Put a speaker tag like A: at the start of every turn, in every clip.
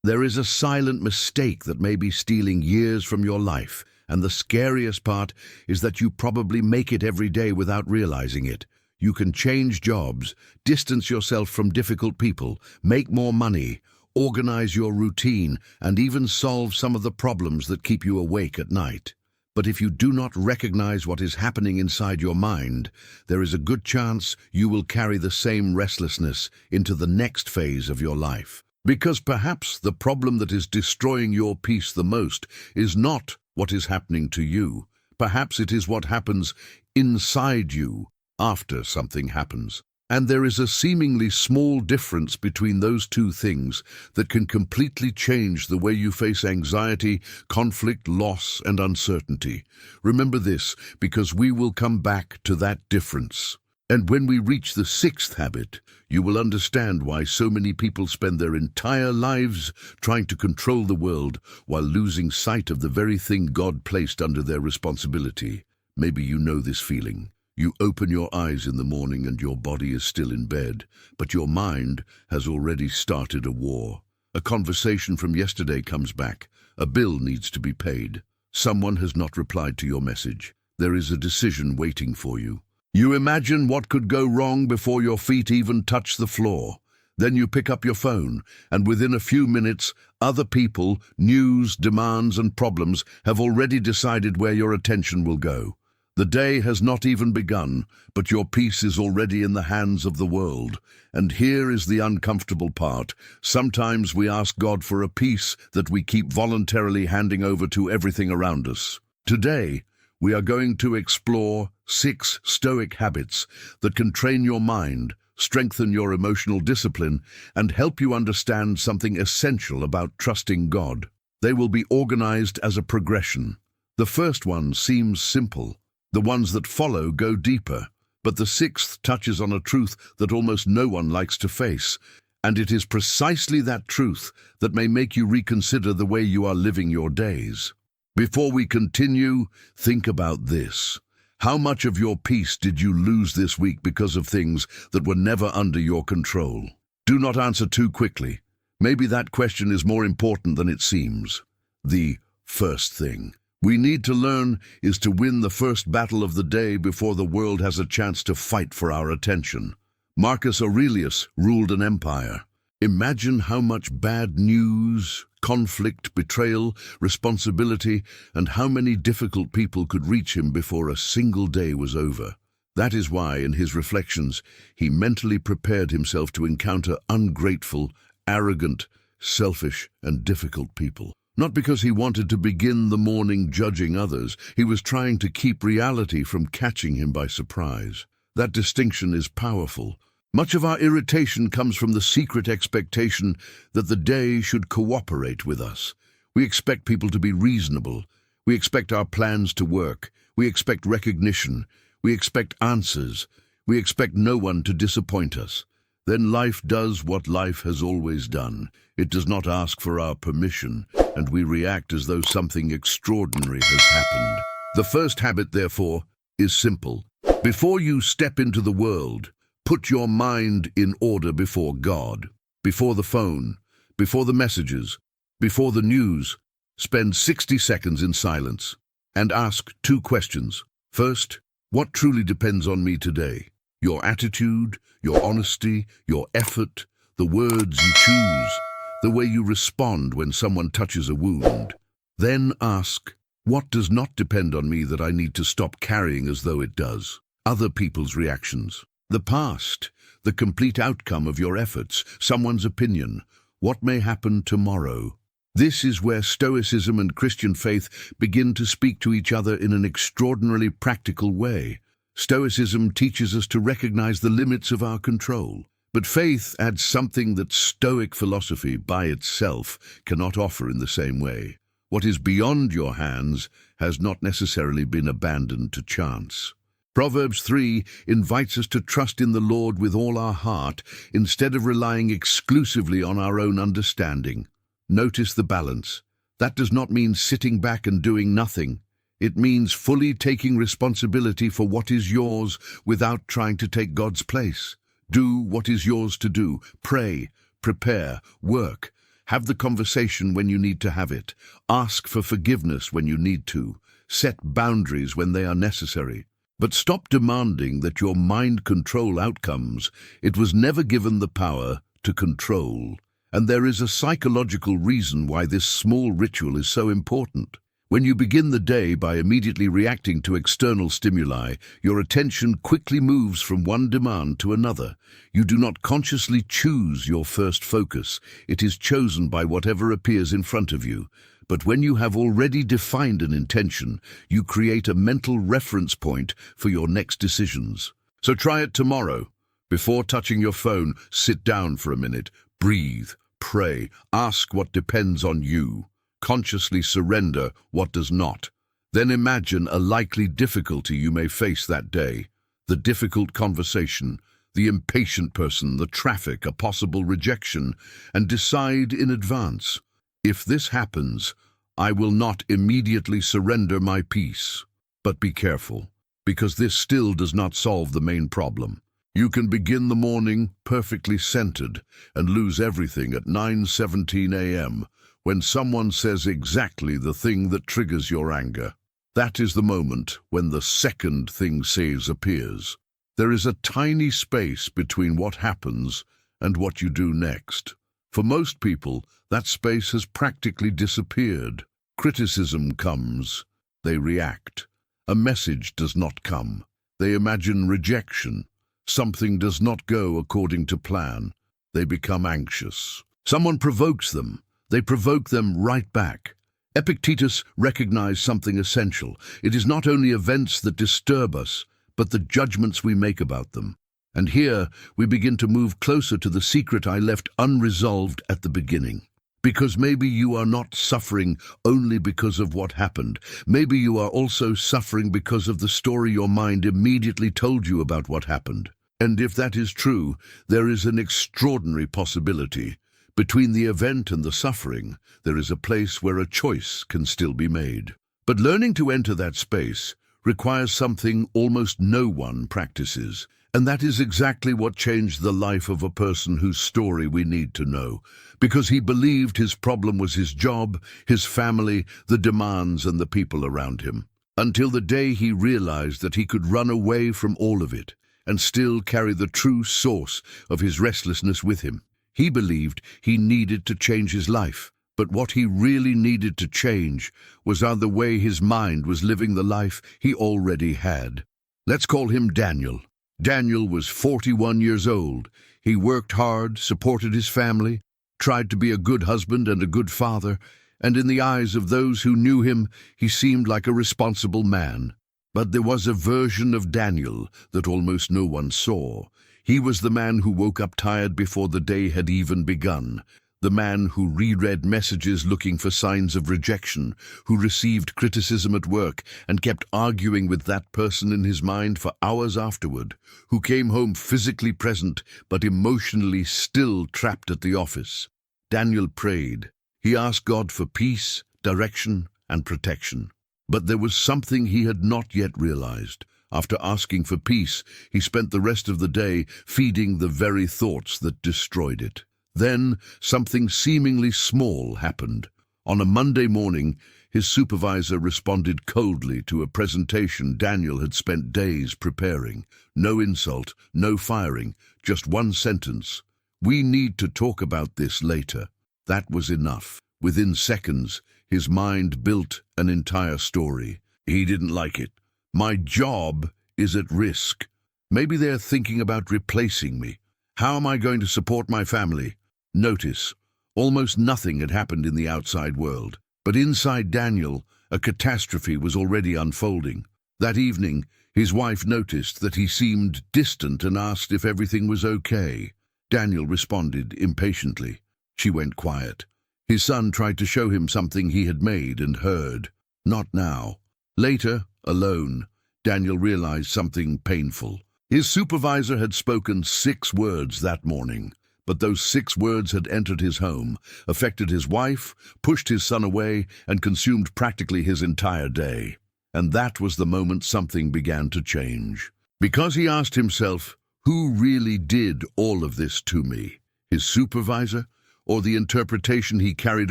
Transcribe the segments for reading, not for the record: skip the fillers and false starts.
A: There is a silent mistake that may be stealing years from your life, and the scariest part is that you probably make it every day without realizing it. You can change jobs, distance yourself from difficult people, make more money, organize your routine, and even solve some of the problems that keep you awake at night. But if you do not recognize what is happening inside your mind, there is a good chance you will carry the same restlessness into the next phase of your life. Because perhaps the problem that is destroying your peace the most is not what is happening to you. Perhaps it is what happens inside you after something happens. And there is a seemingly small difference between those two things that can completely change the way you face anxiety, conflict, loss, and uncertainty. Remember this, because we will come back to that difference. And when we reach the sixth habit, you will understand why so many people spend their entire lives trying to control the world while losing sight of the very thing God placed under their responsibility. Maybe you know this feeling. You open your eyes in the morning and your body is still in bed, but your mind has already started a war. A conversation from yesterday comes back. A bill needs to be paid. Someone has not replied to your message. There is a decision waiting for you. You imagine what could go wrong before your feet even touch the floor. Then you pick up your phone, and within a few minutes, other people, news, demands, and problems have already decided where your attention will go. The day has not even begun, but your peace is already in the hands of the world. And here is the uncomfortable part. Sometimes we ask God for a peace that we keep voluntarily handing over to everything around us. Today, we are going to explore 6 Stoic habits that can train your mind, strengthen your emotional discipline, and help you understand something essential about trusting God. They will be organized as a progression. The first one seems simple. The ones that follow go deeper, but the 6th touches on a truth that almost no one likes to face, and it is precisely that truth that may make you reconsider the way you are living your days. Before we continue, think about this. How much of your peace did you lose this week because of things that were never under your control? Do not answer too quickly. Maybe that question is more important than it seems. The first thing we need to learn is to win the first battle of the day before the world has a chance to fight for our attention. Marcus Aurelius ruled an empire. Imagine how much bad news, conflict, betrayal, responsibility, and how many difficult people could reach him before a single day was over. That is why, in his reflections, he mentally prepared himself to encounter ungrateful, arrogant, selfish, and difficult people. Not because he wanted to begin the morning judging others, he was trying to keep reality from catching him by surprise. That distinction is powerful. Much of our irritation comes from the secret expectation that the day should cooperate with us. We expect people to be reasonable. We expect our plans to work. We expect recognition. We expect answers. We expect no one to disappoint us. Then life does what life has always done. It does not ask for our permission, and we react as though something extraordinary has happened. The first habit, therefore, is simple. Before you step into the world, put your mind in order before God. Before the phone, before the messages, before the news, spend 60 seconds in silence and ask 2 questions. First, what truly depends on me today? Your attitude, your honesty, your effort, the words you choose, the way you respond when someone touches a wound. Then ask, what does not depend on me that I need to stop carrying as though it does? Other people's reactions, the past, the complete outcome of your efforts, someone's opinion, what may happen tomorrow. This is where Stoicism and Christian faith begin to speak to each other in an extraordinarily practical way. Stoicism teaches us to recognize the limits of our control, but faith adds something that Stoic philosophy by itself cannot offer in the same way. What is beyond your hands has not necessarily been abandoned to chance. Proverbs 3 invites us to trust in the Lord with all our heart instead of relying exclusively on our own understanding. Notice the balance. That does not mean sitting back and doing nothing. It means fully taking responsibility for what is yours without trying to take God's place. Do what is yours to do. Pray, prepare, work. Have the conversation when you need to have it. Ask for forgiveness when you need to. Set boundaries when they are necessary. But stop demanding that your mind control outcomes. It was never given the power to control. And there is a psychological reason why this small ritual is so important. When you begin the day by immediately reacting to external stimuli, your attention quickly moves from one demand to another. You do not consciously choose your first focus. It is chosen by whatever appears in front of you. But when you have already defined an intention, you create a mental reference point for your next decisions. So try it tomorrow. Before touching your phone, sit down for a minute, breathe, pray, ask what depends on you. Consciously surrender what does not. Then imagine a likely difficulty you may face that day. The difficult conversation, the impatient person, the traffic, a possible rejection, and decide in advance. If this happens, I will not immediately surrender my peace. But be careful, because this still does not solve the main problem. You can begin the morning perfectly centered and lose everything at 9:17 a.m. when someone says exactly the thing that triggers your anger. That is the moment when the second thing says appears. There is a tiny space between what happens and what you do next. For most people, that space has practically disappeared. Criticism comes. They react. A message does not come. They imagine rejection. Something does not go according to plan. They become anxious. Someone provokes them. They provoke them right back. Epictetus recognized something essential. It is not only events that disturb us, but the judgments we make about them. And here we begin to move closer to the secret I left unresolved at the beginning. Because maybe you are not suffering only because of what happened. Maybe you are also suffering because of the story your mind immediately told you about what happened. And if that is true, there is an extraordinary possibility. Between the event and the suffering, there is a place where a choice can still be made. But learning to enter that space requires something almost no one practices. And that is exactly what changed the life of a person whose story we need to know. Because he believed his problem was his job, his family, the demands, and the people around him. Until the day he realized that he could run away from all of it and still carry the true source of his restlessness with him. He believed he needed to change his life, but what he really needed to change was the way his mind was living the life he already had. Let's call him Daniel. Daniel was 41 years old. He worked hard, supported his family, tried to be a good husband and a good father, and in the eyes of those who knew him, he seemed like a responsible man. But there was a version of Daniel that almost no one saw. He was the man who woke up tired before the day had even begun. The man who reread messages looking for signs of rejection, who received criticism at work and kept arguing with that person in his mind for hours afterward, who came home physically present but emotionally still trapped at the office. Daniel prayed. He asked God for peace, direction, and protection. But there was something he had not yet realized. After asking for peace, he spent the rest of the day feeding the very thoughts that destroyed it. Then something seemingly small happened. On a Monday morning, his supervisor responded coldly to a presentation Daniel had spent days preparing. No insult, no firing, just one sentence. "We need to talk about this later." That was enough. Within seconds, his mind built an entire story. He didn't like it. "My job is at risk. Maybe they're thinking about replacing me. How am I going to support my family?" Notice, almost nothing had happened in the outside world. But inside Daniel, a catastrophe was already unfolding. That evening, his wife noticed that he seemed distant and asked if everything was okay. Daniel responded impatiently. She went quiet. His son tried to show him something he had made and heard. Not now. Later, alone, Daniel realized something painful. His supervisor had spoken 6 words that morning. But those 6 words had entered his home, affected his wife, pushed his son away, and consumed practically his entire day. And that was the moment something began to change. Because he asked himself, who really did all of this to me? His supervisor or the interpretation he carried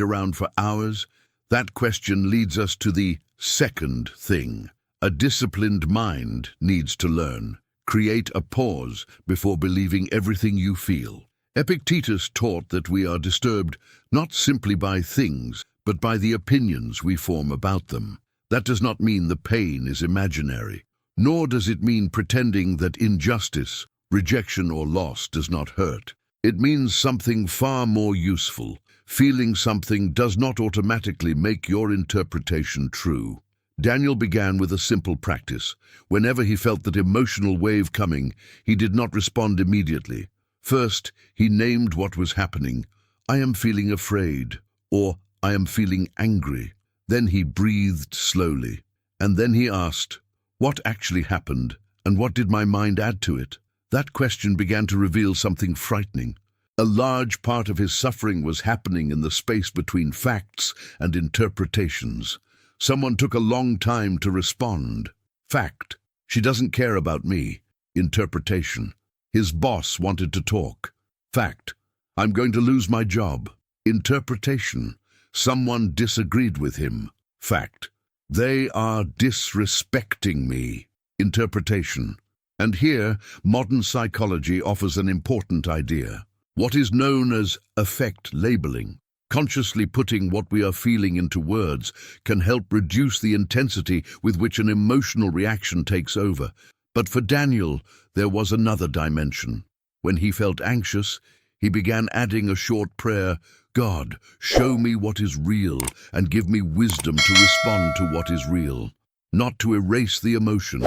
A: around for hours? That question leads us to the second thing. A disciplined mind needs to learn. Create a pause before believing everything you feel. Epictetus taught that we are disturbed not simply by things, but by the opinions we form about them. That does not mean the pain is imaginary, nor does it mean pretending that injustice, rejection, or loss does not hurt. It means something far more useful. Feeling something does not automatically make your interpretation true. Daniel began with a simple practice. Whenever he felt that emotional wave coming, he did not respond immediately. First, he named what was happening. I am feeling afraid, or I am feeling angry. Then he breathed slowly, and then he asked, what actually happened, and what did my mind add to it? That question began to reveal something frightening. A large part of his suffering was happening in the space between facts and interpretations. Someone took a long time to respond. Fact: she doesn't care about me. Interpretation: his boss wanted to talk. Fact: I'm going to lose my job. Interpretation: someone disagreed with him. Fact: they are disrespecting me. Interpretation. And here, modern psychology offers an important idea. What is known as affect labeling. Consciously putting what we are feeling into words can help reduce the intensity with which an emotional reaction takes over. But for Daniel, there was another dimension. When he felt anxious, he began adding a short prayer. God, show me what is real and give me wisdom to respond to what is real. Not to erase the emotion,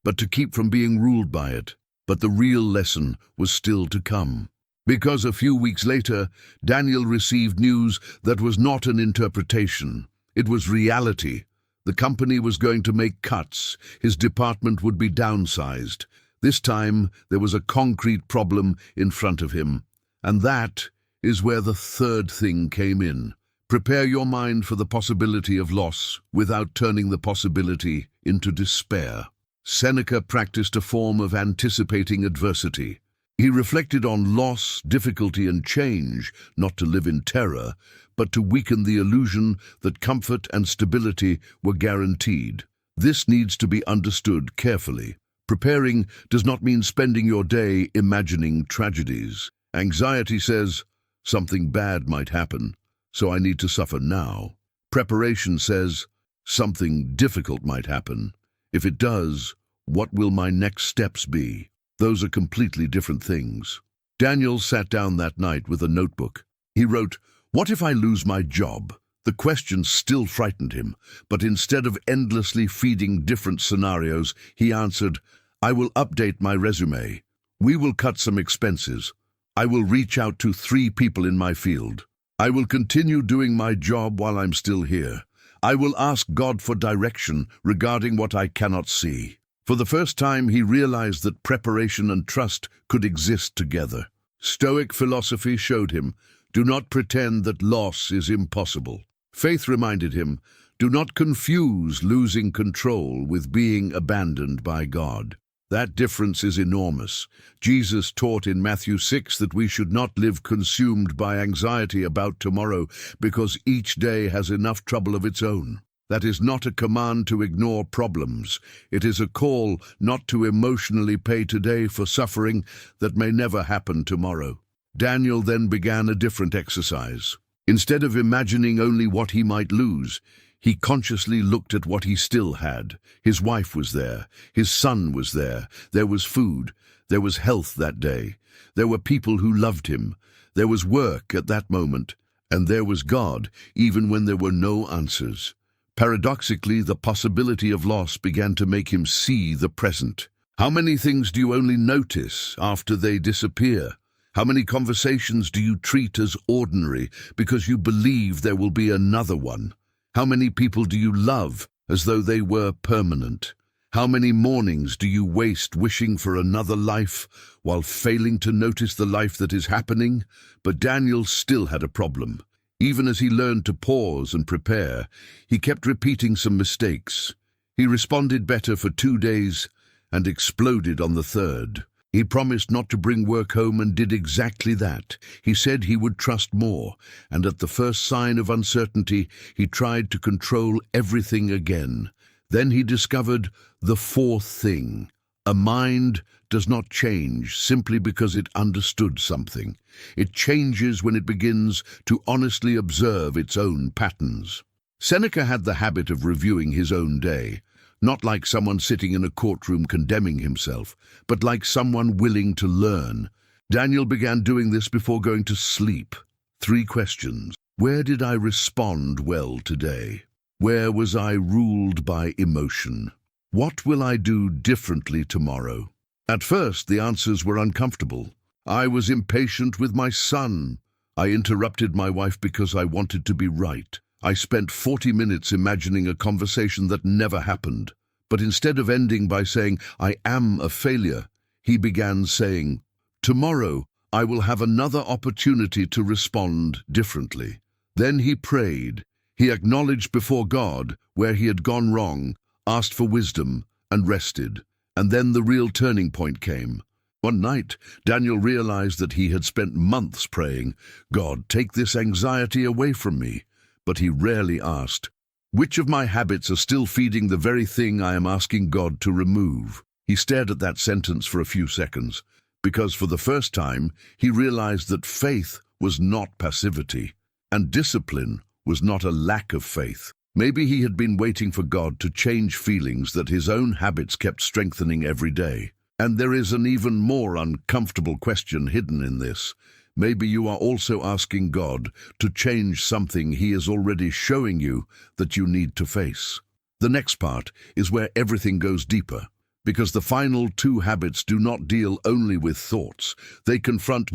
A: but to keep from being ruled by it. But the real lesson was still to come. Because a few weeks later, Daniel received news that was not an interpretation. It was reality. The company was going to make cuts. His department would be downsized. This time, there was a concrete problem in front of him. And that is where the third thing came in. Prepare your mind for the possibility of loss without turning the possibility into despair. Seneca practiced a form of anticipating adversity. He reflected on loss, difficulty, and change, not to live in terror, but to weaken the illusion that comfort and stability were guaranteed. This needs to be understood carefully. Preparing does not mean spending your day imagining tragedies. Anxiety says, something bad might happen, so I need to suffer now. Preparation says, something difficult might happen. If it does, what will my next steps be? Those are completely different things. Daniel sat down that night with a notebook. He wrote, what if I lose my job? The question still frightened him, but instead of endlessly feeding different scenarios, he answered, I will update my resume. We will cut some expenses. I will reach out to 3 people in my field. I will continue doing my job while I'm still here. I will ask God for direction regarding what I cannot see. For the first time, he realized that preparation and trust could exist together. Stoic philosophy showed him, do not pretend that loss is impossible. Faith reminded him, do not confuse losing control with being abandoned by God. That difference is enormous. Jesus taught in Matthew 6 that we should not live consumed by anxiety about tomorrow because each day has enough trouble of its own. That is not a command to ignore problems. It is a call not to emotionally pay today for suffering that may never happen tomorrow. Daniel then began a different exercise. Instead of imagining only what he might lose, he consciously looked at what he still had. His wife was there. His son was there. There was food. There was health that day. There were people who loved him. There was work at that moment. And there was God, even when there were no answers. Paradoxically, the possibility of loss began to make him see the present. How many things do you only notice after they disappear? How many conversations do you treat as ordinary because you believe there will be another one? How many people do you love as though they were permanent? How many mornings do you waste wishing for another life while failing to notice the life that is happening? But Daniel still had a problem. Even as he learned to pause and prepare, he kept repeating some mistakes. He responded better for 2 days and exploded on the third. He promised not to bring work home and did exactly that. He said he would trust more, and at the first sign of uncertainty, he tried to control everything again. Then he discovered the fourth thing. A mind does not change simply because it understood something. It changes when it begins to honestly observe its own patterns. Seneca had the habit of reviewing his own day, not like someone sitting in a courtroom condemning himself, but like someone willing to learn. Daniel began doing this before going to sleep. 3 questions. Where did I respond well today? Where was I ruled by emotion? What will I do differently tomorrow? At first, the answers were uncomfortable. I was impatient with my son. I interrupted my wife because I wanted to be right. I spent 40 minutes imagining a conversation that never happened. But instead of ending by saying, I am a failure, he began saying, tomorrow I will have another opportunity to respond differently. Then he prayed. He acknowledged before God where he had gone wrong, asked for wisdom, and rested. And then the real turning point came. One night, Daniel realized that he had spent months praying, God, take this anxiety away from me. But he rarely asked, which of my habits are still feeding the very thing I am asking God to remove? He stared at that sentence for a few seconds, because for the first time, he realized that faith was not passivity, and discipline was not a lack of faith. Maybe he had been waiting for God to change feelings that his own habits kept strengthening every day. And there is an even more uncomfortable question hidden in this. Maybe you are also asking God to change something he is already showing you that you need to face. The next part is where everything goes deeper, because the final 2 habits do not deal only with thoughts. They confront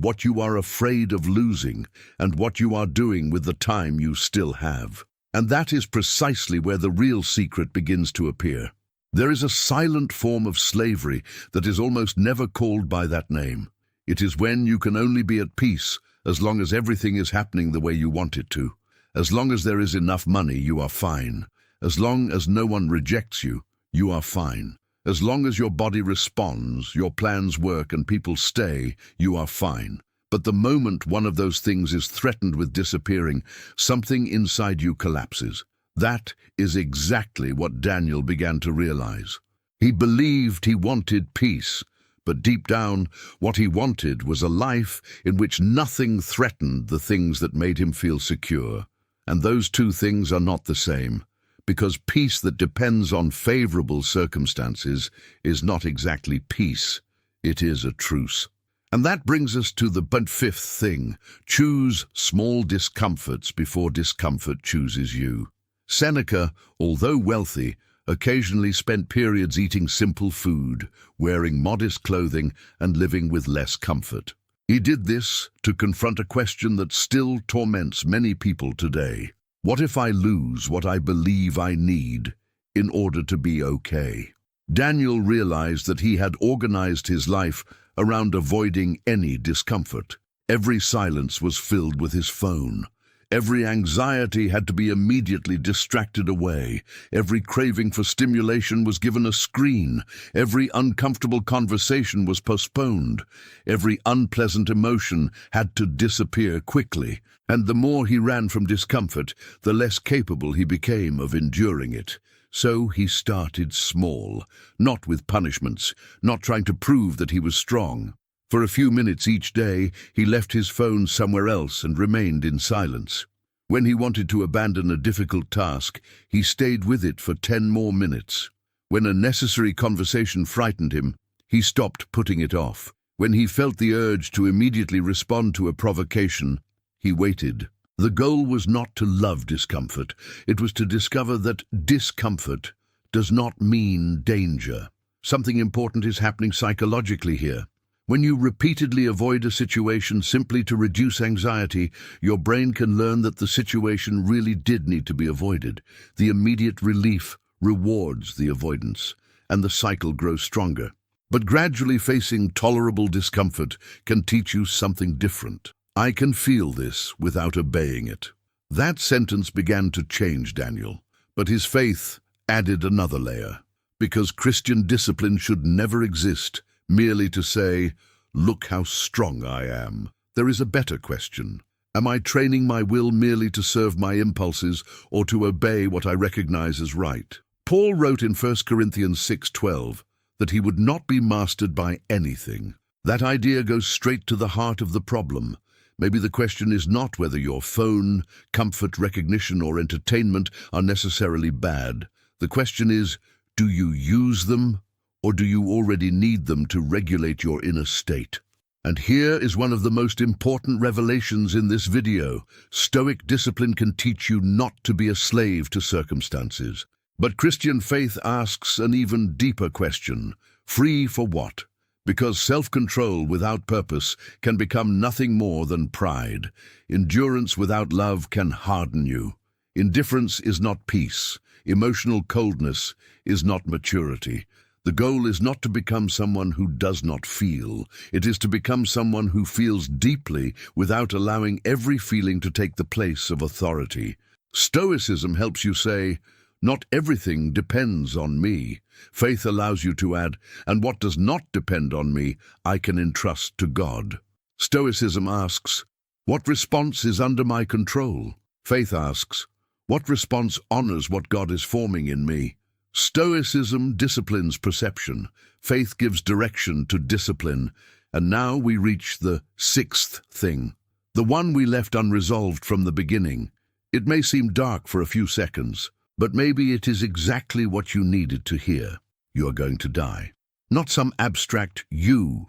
A: what you are afraid of losing and what you are doing with the time you still have. And that is precisely where the real secret begins to appear. There is a silent form of slavery that is almost never called by that name. It is when you can only be at peace as long as everything is happening the way you want it to. As long as there is enough money, you are fine. As long as no one rejects you, you are fine. As long as your body responds, your plans work and people stay, you are fine. But the moment one of those things is threatened with disappearing, something inside you collapses. That is exactly what Daniel began to realize. He believed he wanted peace, but deep down, what he wanted was a life in which nothing threatened the things that made him feel secure. And those 2 things are not the same, because peace that depends on favorable circumstances is not exactly peace, it is a truce. And that brings us to the 5th thing. Choose small discomforts before discomfort chooses you. Seneca, although wealthy, occasionally spent periods eating simple food, wearing modest clothing, and living with less comfort. He did this to confront a question that still torments many people today. What if I lose what I believe I need in order to be okay? Daniel realized that he had organized his life around avoiding any discomfort. Every silence was filled with his phone. Every anxiety had to be immediately distracted away. Every craving for stimulation was given a screen. Every uncomfortable conversation was postponed. Every unpleasant emotion had to disappear quickly. And the more he ran from discomfort, the less capable he became of enduring it. So he started small, not with punishments, not trying to prove that he was strong. For a few minutes each day, he left his phone somewhere else and remained in silence. When he wanted to abandon a difficult task, he stayed with it for 10 more minutes. When a necessary conversation frightened him, he stopped putting it off. When he felt the urge to immediately respond to a provocation, he waited. The goal was not to love discomfort. It was to discover that discomfort does not mean danger. Something important is happening psychologically here. When you repeatedly avoid a situation simply to reduce anxiety, your brain can learn that the situation really did need to be avoided. The immediate relief rewards the avoidance, and the cycle grows stronger. But gradually facing tolerable discomfort can teach you something different. I can feel this without obeying it. That sentence began to change Daniel, but his faith added another layer. Because Christian discipline should never exist merely to say, "Look how strong I am." There is a better question. Am I training my will merely to serve my impulses or to obey what I recognize as right? Paul wrote in 1 Corinthians 6:12 that he would not be mastered by anything. That idea goes straight to the heart of the problem. Maybe the question is not whether your phone, comfort, recognition, or entertainment are necessarily bad. The question is, do you use them, or do you already need them to regulate your inner state? And here is one of the most important revelations in this video. Stoic discipline can teach you not to be a slave to circumstances. But Christian faith asks an even deeper question. Free for what? Because self-control without purpose can become nothing more than pride. Endurance without love can harden you. Indifference is not peace. Emotional coldness is not maturity. The goal is not to become someone who does not feel. It is to become someone who feels deeply without allowing every feeling to take the place of authority. Stoicism helps you say, "Not everything depends on me." Faith allows you to add, "And what does not depend on me, I can entrust to God." Stoicism asks, "What response is under my control?" Faith asks, "What response honors what God is forming in me?" Stoicism disciplines perception. Faith gives direction to discipline. And now we reach the sixth thing, the one we left unresolved from the beginning. It may seem dark for a few seconds, but maybe it is exactly what you needed to hear. You are going to die. Not some abstract you,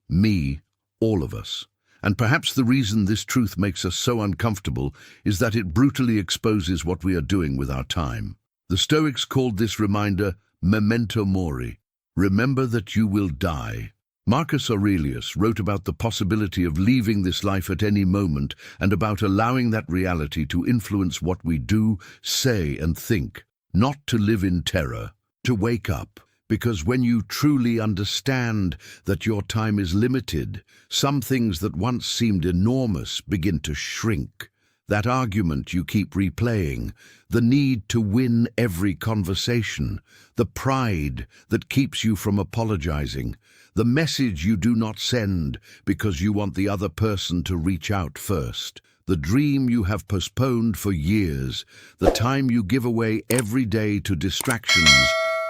A: me, all of us. And perhaps the reason this truth makes us so uncomfortable is that it brutally exposes what we are doing with our time. The Stoics called this reminder memento mori. Remember that you will die. Marcus Aurelius wrote about the possibility of leaving this life at any moment and about allowing that reality to influence what we do, say, and think. Not to live in terror, to wake up. Because when you truly understand that your time is limited, some things that once seemed enormous begin to shrink. That argument you keep replaying, the need to win every conversation, the pride that keeps you from apologizing, the message you do not send because you want the other person to reach out first, the dream you have postponed for years, the time you give away every day to distractions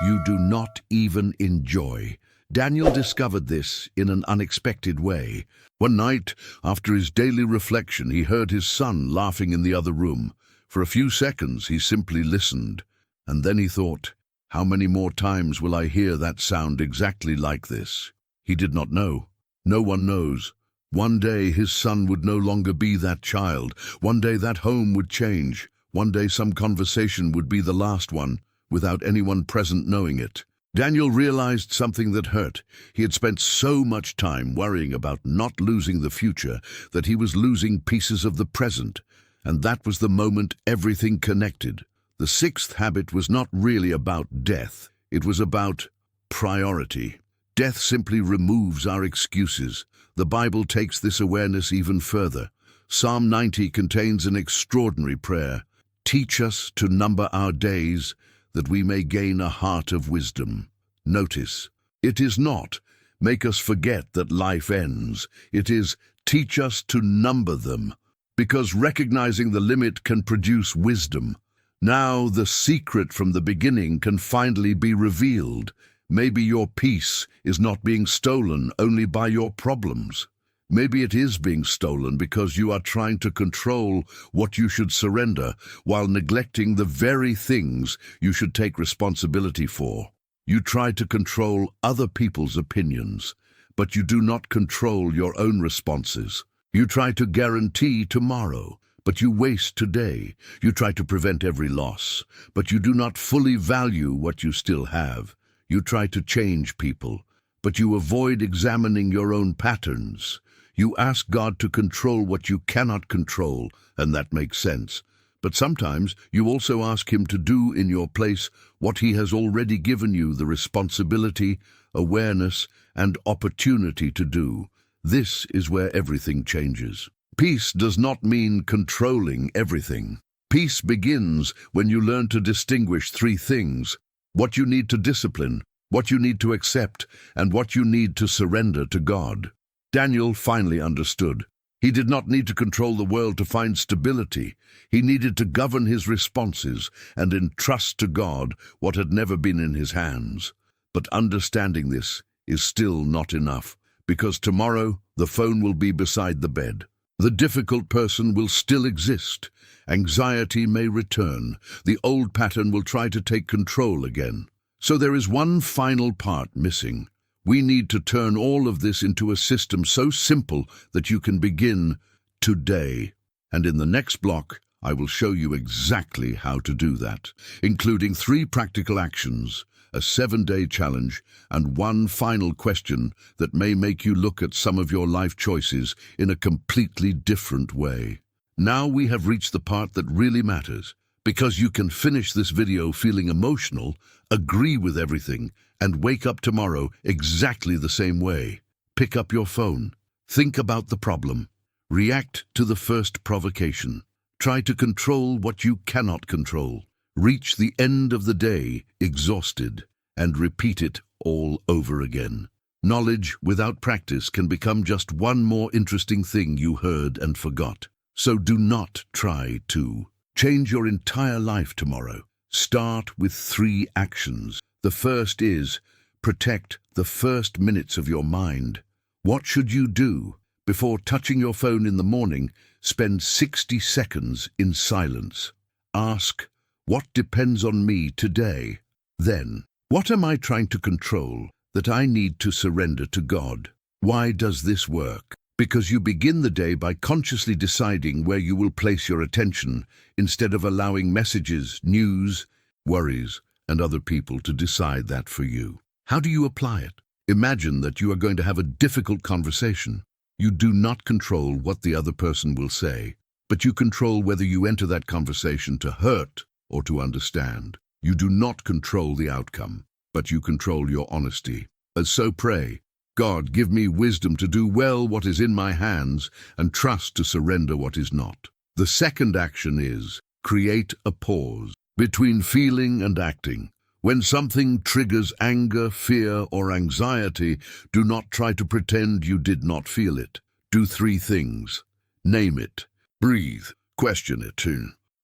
A: you do not even enjoy. Daniel discovered this in an unexpected way. One night, after his daily reflection, he heard his son laughing in the other room. For a few seconds, he simply listened, and then he thought, "How many more times will I hear that sound exactly like this?" He did not know. No one knows. One day his son would no longer be that child. One day that home would change. One day some conversation would be the last one, without anyone present knowing it. Daniel realized something that hurt. He had spent so much time worrying about not losing the future that he was losing pieces of the present. And that was the moment everything connected. The sixth habit was not really about death. It was about priority. Death simply removes our excuses. The Bible takes this awareness even further. Psalm 90 contains an extraordinary prayer. "Teach us to number our days, that we may gain a heart of wisdom." Notice, it is not, "Make us forget that life ends." It is, "Teach us to number them," because recognizing the limit can produce wisdom. Now the secret from the beginning can finally be revealed. Maybe your peace is not being stolen only by your problems. Maybe it is being stolen because you are trying to control what you should surrender while neglecting the very things you should take responsibility for. You try to control other people's opinions, but you do not control your own responses. You try to guarantee tomorrow, but you waste today. You try to prevent every loss, but you do not fully value what you still have. You try to change people, but you avoid examining your own patterns. You ask God to control what you cannot control, and that makes sense. But sometimes you also ask Him to do in your place what He has already given you the responsibility, awareness, and opportunity to do. This is where everything changes. Peace does not mean controlling everything. Peace begins when you learn to distinguish three things: what you need to discipline, what you need to accept, and what you need to surrender to God. Daniel finally understood. He did not need to control the world to find stability. He needed to govern his responses and entrust to God what had never been in his hands. But understanding this is still not enough, because tomorrow the phone will be beside the bed. The difficult person will still exist. Anxiety may return. The old pattern will try to take control again. So there is one final part missing. We need to turn all of this into a system so simple that you can begin today. And in the next block, I will show you exactly how to do that, including 3 practical actions, a 7-day challenge, and one final question that may make you look at some of your life choices in a completely different way. Now we have reached the part that really matters, because you can finish this video feeling emotional, agree with everything, and wake up tomorrow exactly the same way. Pick up your phone. Think about the problem. React to the first provocation. Try to control what you cannot control. Reach the end of the day exhausted, and repeat it all over again. Knowledge without practice can become just one more interesting thing you heard and forgot. So do not try to change your entire life tomorrow. Start with 3 actions. The first is protect the first minutes of your mind. What should you do? Before touching your phone in the morning, spend 60 seconds in silence. Ask, what depends on me today? Then, what am I trying to control that I need to surrender to God? Why does this work? Because you begin the day by consciously deciding where you will place your attention instead of allowing messages, news, worries, and other people to decide that for you. How do you apply it? Imagine that you are going to have a difficult conversation. You do not control what the other person will say, but you control whether you enter that conversation to hurt or to understand. You do not control the outcome, but you control your honesty. And so pray, God, give me wisdom to do well what is in my hands and trust to surrender what is not. The second action is create a pause between feeling and acting. When something triggers anger, fear, or anxiety, do not try to pretend you did not feel it. Do 3 things. Name it. Breathe. Question it.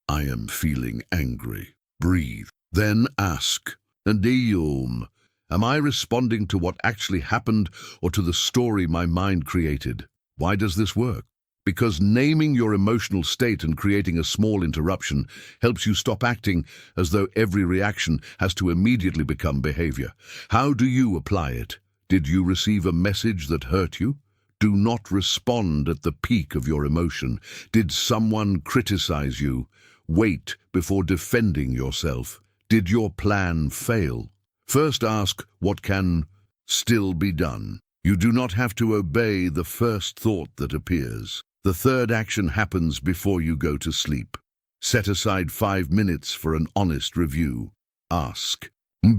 A: I am feeling angry. Breathe. Then ask. Am I responding to what actually happened or to the story my mind created? Why does this work? Because naming your emotional state and creating a small interruption helps you stop acting as though every reaction has to immediately become behavior. How do you apply it? Did you receive a message that hurt you? Do not respond at the peak of your emotion. Did someone criticize you? Wait before defending yourself. Did your plan fail? First ask what can still be done. You do not have to obey the first thought that appears. The third action happens before you go to sleep. Set aside 5 minutes for an honest review. Ask.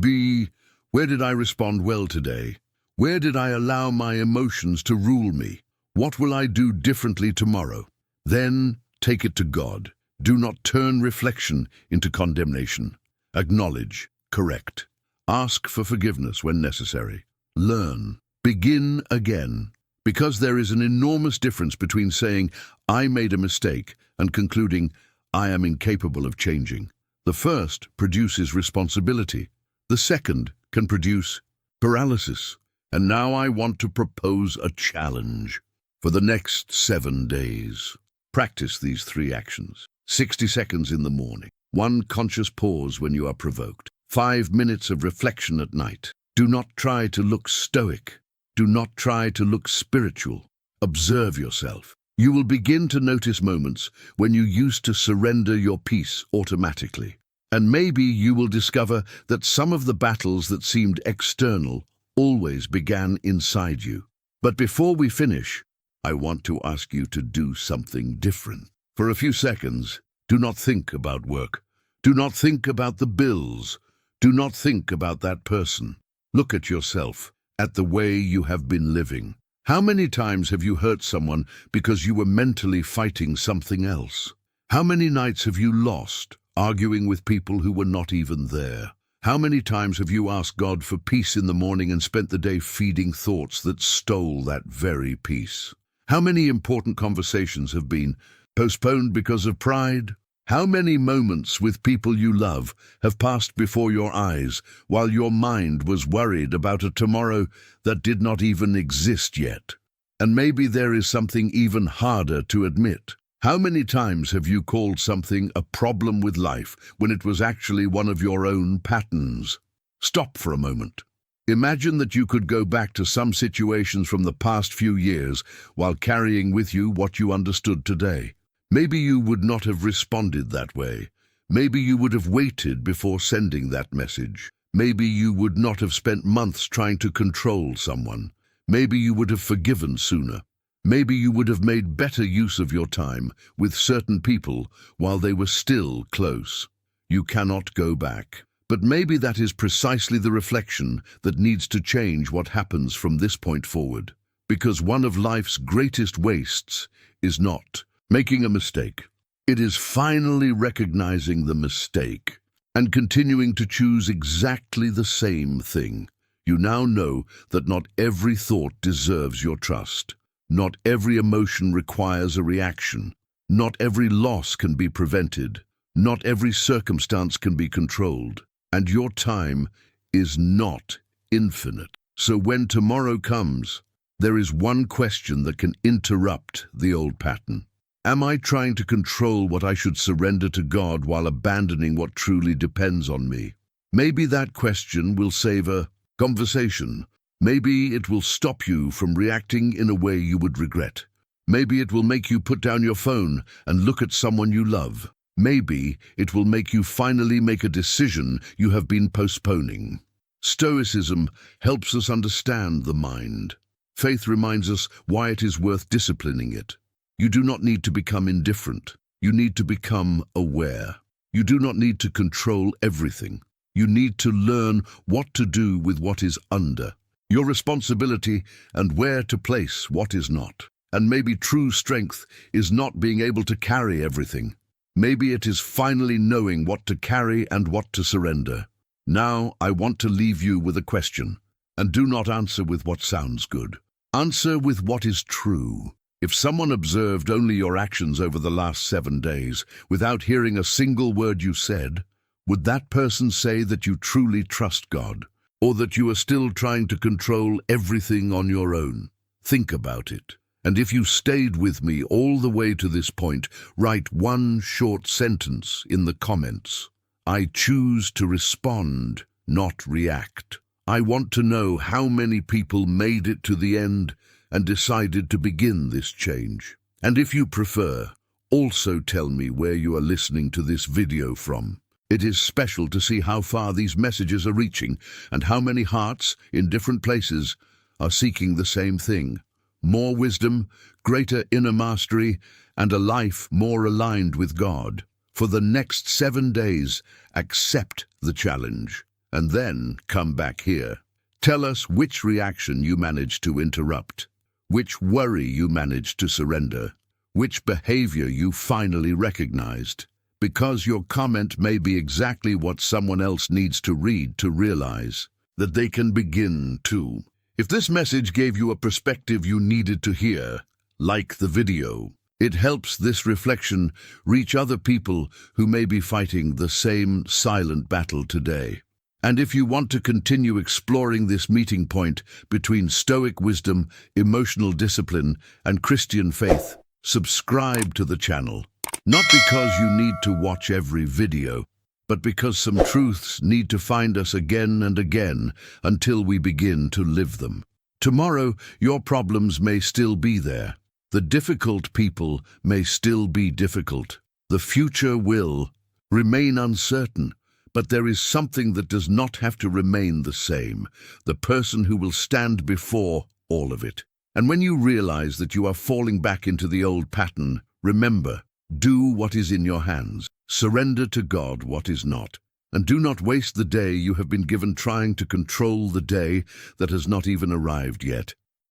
A: B. Where did I respond well today? Where did I allow my emotions to rule me? What will I do differently tomorrow? Then take it to God. Do not turn reflection into condemnation. Acknowledge. Correct. Ask for forgiveness when necessary. Learn. Begin again. Because there is an enormous difference between saying, I made a mistake, and concluding, I am incapable of changing. The first produces responsibility. The second can produce paralysis. And now I want to propose a challenge. For the next 7 days, practice these 3 actions. 60 seconds in the morning. 1 conscious pause when you are provoked. 5 minutes of reflection at night. Do not try to look stoic. Do not try to look spiritual. Observe yourself. You will begin to notice moments when you used to surrender your peace automatically. And maybe you will discover that some of the battles that seemed external always began inside you. But before we finish, I want to ask you to do something different. For a few seconds, do not think about work. Do not think about the bills. Do not think about that person. Look at yourself, at the way you have been living. How many times have you hurt someone because you were mentally fighting something else? How many nights have you lost, arguing with people who were not even there? How many times have you asked God for peace in the morning and spent the day feeding thoughts that stole that very peace? How many important conversations have been postponed because of pride? How many moments with people you love have passed before your eyes while your mind was worried about a tomorrow that did not even exist yet? And maybe there is something even harder to admit. How many times have you called something a problem with life when it was actually one of your own patterns? Stop for a moment. Imagine that you could go back to some situations from the past few years while carrying with you what you understood today. Maybe you would not have responded that way. Maybe you would have waited before sending that message. Maybe you would not have spent months trying to control someone. Maybe you would have forgiven sooner. Maybe you would have made better use of your time with certain people while they were still close. You cannot go back. But maybe that is precisely the reflection that needs to change what happens from this point forward. Because one of life's greatest wastes is not making a mistake. It is finally recognizing the mistake and continuing to choose exactly the same thing. You now know that not every thought deserves your trust. Not every emotion requires a reaction. Not every loss can be prevented. Not every circumstance can be controlled. And your time is not infinite. So when tomorrow comes, there is one question that can interrupt the old pattern. Am I trying to control what I should surrender to God while abandoning what truly depends on me? Maybe that question will save a conversation. Maybe it will stop you from reacting in a way you would regret. Maybe it will make you put down your phone and look at someone you love. Maybe it will make you finally make a decision you have been postponing. Stoicism helps us understand the mind. Faith reminds us why it is worth disciplining it. You do not need to become indifferent. You need to become aware. You do not need to control everything. You need to learn what to do with what is under your responsibility and where to place what is not. And maybe true strength is not being able to carry everything. Maybe it is finally knowing what to carry and what to surrender. Now I want to leave you with a question. And do not answer with what sounds good. Answer with what is true. If someone observed only your actions over the last 7 days without hearing a single word you said, would that person say that you truly trust God, or that you are still trying to control everything on your own? Think about it. And if you stayed with me all the way to this point, write one short sentence in the comments. I choose to respond, not react. I want to know how many people made it to the end and decided to begin this change. And if you prefer, also tell me where you are listening to this video from. It is special to see how far these messages are reaching and how many hearts in different places are seeking the same thing. More wisdom, greater inner mastery, and a life more aligned with God. For the next 7 days, accept the challenge, and then come back here. Tell us which reaction you managed to interrupt, which worry you managed to surrender, which behavior you finally recognized. Because your comment may be exactly what someone else needs to read to realize that they can begin too. If this message gave you a perspective you needed to hear, like the video. It helps this reflection reach other people who may be fighting the same silent battle today. And if you want to continue exploring this meeting point between Stoic wisdom, emotional discipline, and Christian faith, subscribe to the channel. Not because you need to watch every video, but because some truths need to find us again and again until we begin to live them. Tomorrow, your problems may still be there. The difficult people may still be difficult. The future will remain uncertain, but there is something that does not have to remain the same, the person who will stand before all of it. And when you realize that you are falling back into the old pattern, remember, do what is in your hands. Surrender to God what is not. And do not waste the day you have been given trying to control the day that has not even arrived yet.